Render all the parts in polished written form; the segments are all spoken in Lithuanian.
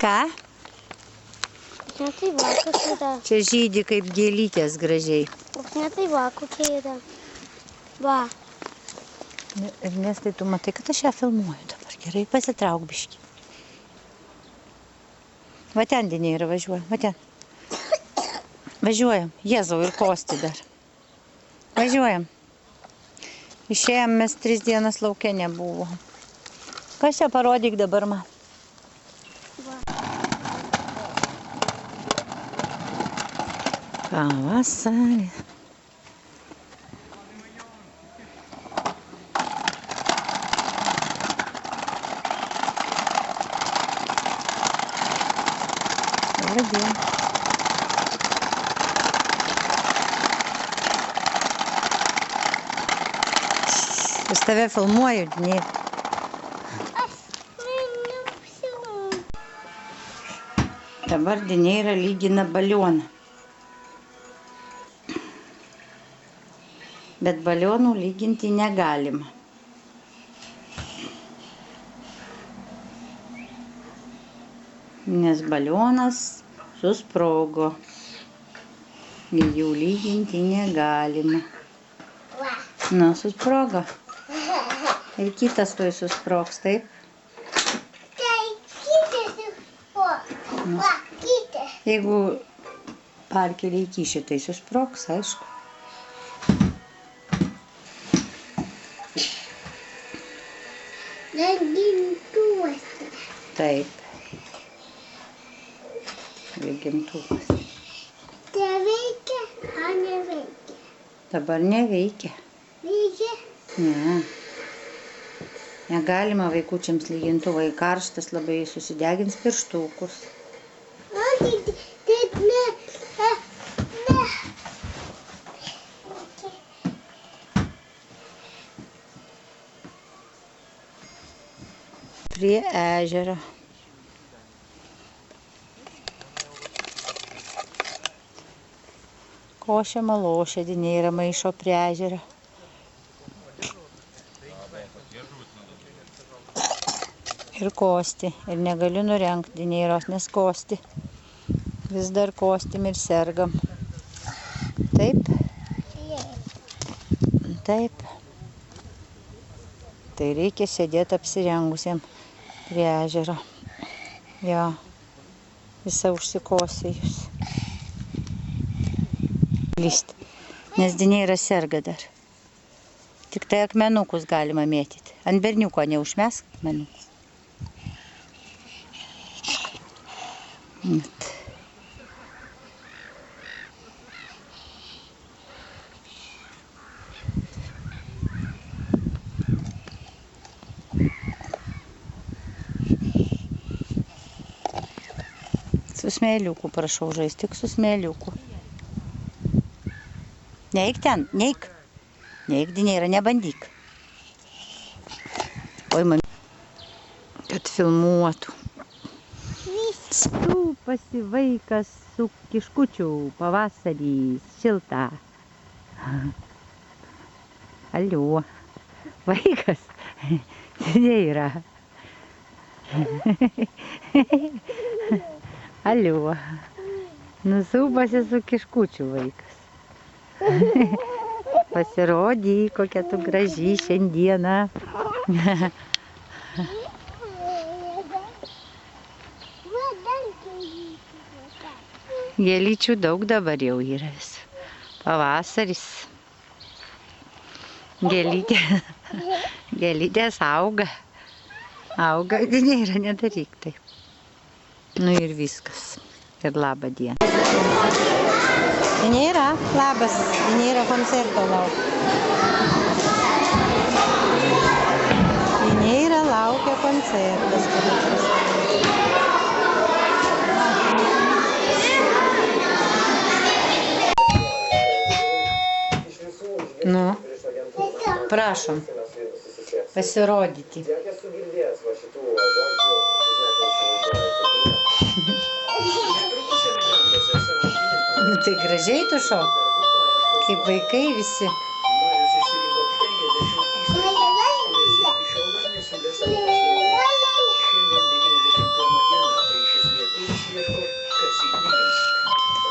Ką? Ne tai va, kas yra. Čia žydi kaip gėlytės gražiai. Ne tai va, kokia yra. Va. Ernestai, tu matai, kad aš ją filmuoju dabar. Gerai, pasitrauk biškį. Va ten Dinėra važiuoja, va ten. Važiuojam. Jėzau, ir Kosti dar. Važiuojam. Išėjom, mes 3 dienas lauke nebuvo. Kas čia parodyk dabar man? Va. Pavasarį. Labadiena. Aš tave filmuoju, Dinėra. Aš nenupsiu. Dabar Dinėra lygina balioną. Bet balionų lyginti negalima. Nes balionas susprogo. Ir jų lyginti negalima. Na, susprogo. Ir kitas tuoj susprogs, taip? Tai kitas susprogs. Va, kitas. Jeigu parkelį įkiši, tai susprogs, aišku. Lygintuvas. Taip. Lygintuvas. Tai veikia, ar neveikia? Dabar neveikia. Veikia. Ne. Negalima vaikučiams lygintuvai. Karštas labai susidegins pirštukus. O, tai ne. Prie ežero. Košė malošė, Dinėra maišo prie ežero. Ir Kosti. Ir negaliu nurengt Dinėros, nes Kosti. Vis dar kostim ir sergam. Taip? Taip. Tai reikia sėdėti apsirengusiam prie ežero. Jo. Visa užsikosėjus. Lyst. Nes Dinėra serga dar. Tik tai akmenukus galima mėtyti. Ant berniuko neužmesk akmenukus. Su smėliuku prašau žaisti, tik su smėliuku. Neik ten, neik. Neik, Dinėra, nebandyk. Oi, man. Kad filmuotų. Stūpasi vaikas su kiškučiu, pavasarį šiltą. Alio. Vaikas. Dinėra. Alio. Nusūpasi su kiškučiu vaikas. Pasirodyk, kokia tu graži šiandieną. Gėlyčių daug dabar jau yra vis. Pavasaris. Gėlytės auga. Auga, Dinėra, nedaryk taip. Nu ir viskas. Ir labą dieną. Dinėra, labas. Dinėra koncerto laukia. Dinėra laukia koncertas. Nu, prašom pasirodyti. Nu tai gražiai tu šok, kaip vaikai visi.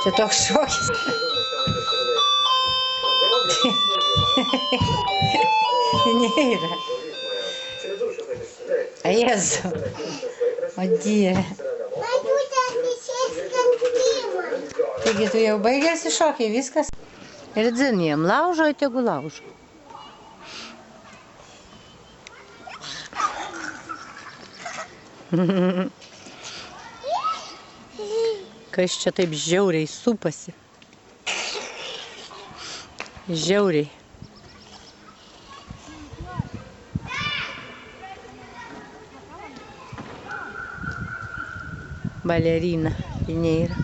Čia toks šokis. Nėra. Jėzu. O Dieve. Taigi tu jau baigėsi šokiai, viskas. Ir dzin jiem laužo, tegu laužo. Kas čia taip žiauriai supasi. Žiauriai. Balerina Pineira.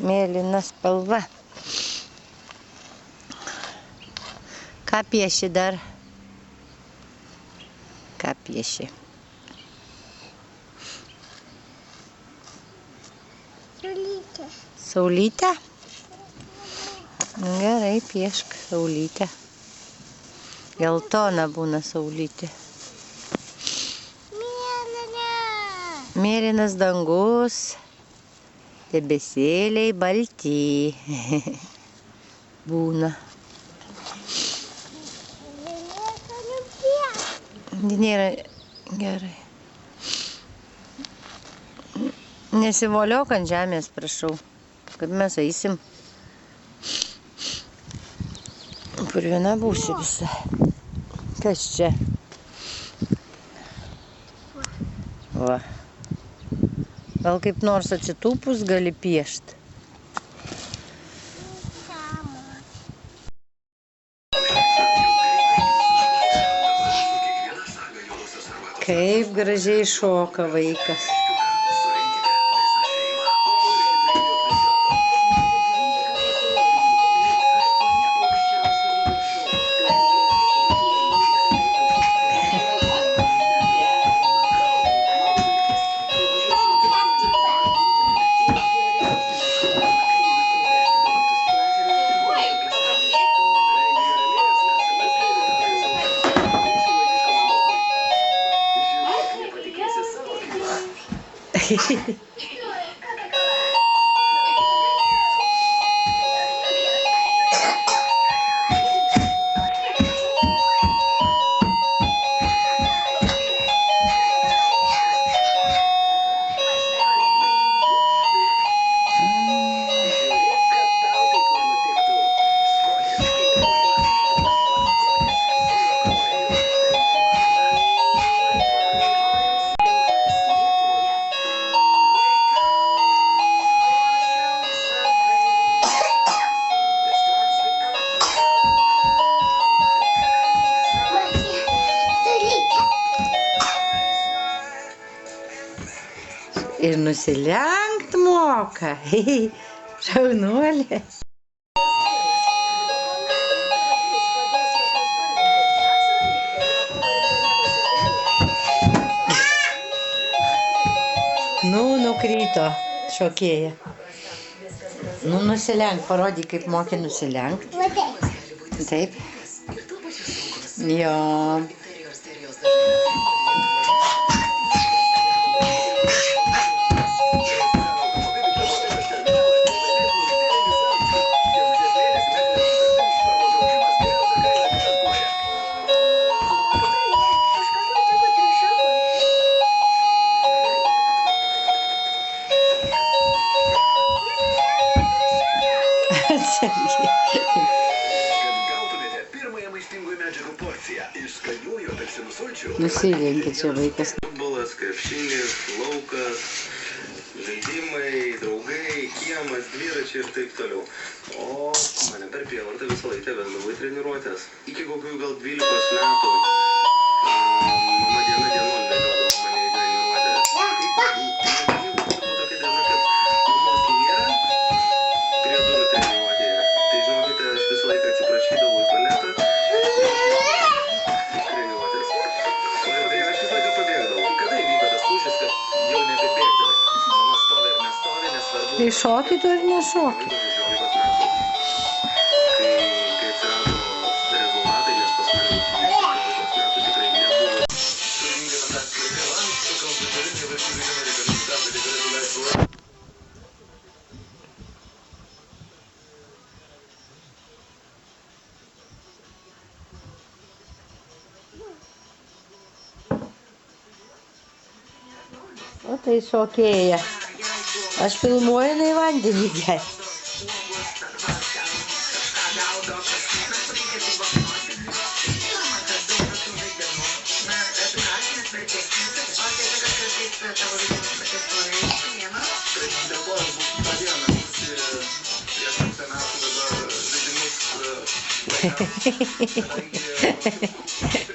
Mėlyna spalva. Ką pieši dar? Ką pieši? Saulytė. Saulytę? Gerai, piešk saulytę. Geltona būna saulytė. Mėlyna. Mėlynas dangus. Debesėliai balti. Būna. Nėra gerai. Nesivoliok ant žemės, prašau. Kaip mes eisim. Purvina būsi visa. Kas čia? Va. Gal kaip nors atsitūpus gali piešt. Kaip gražiai šoka vaikas. Ir nusilenkt moka. Šaunuolė. Nukrito šokėja. Nusilenk, parodyk, kaip moki nusilenkt. Taip. Jo. Nusilenkė čia vaikas. Futbolas, krepšinis, laukas, žaidimai, draugai, kiemas, dviračiai ir taip toliau. O mane per prievartą visą laiką vesdavo į treniruotės. Iki kokių gal 12 metų mama diena dienon vedžiodavo mane į treniruotės. Tokia diena, kad mamos nėra prie durų treniruotėje. Tai žinokite, aš visą laiką atsiprašydavau į tualetą. Kada įvyko tas lūžis, kad jau nebebėgdavai? Mama stovi ir nestovi, nesvarbu, Tai šoki tu ar nešoki? Kai atsirado rezultatai, nes pas mane iki 14 metų tikrai nebuvo. Turiningai fantastika reikalavimai, su kompiuteriniai vaikų žaidimai reikalingi tam, kad jie galėtų leisti laiką. O tai šokėja. Aš filmuoju, jinai vandenį geria. Dėkoju, bus tą dieną, prieš 5 metų dabar žaidimus vaikams, kadangi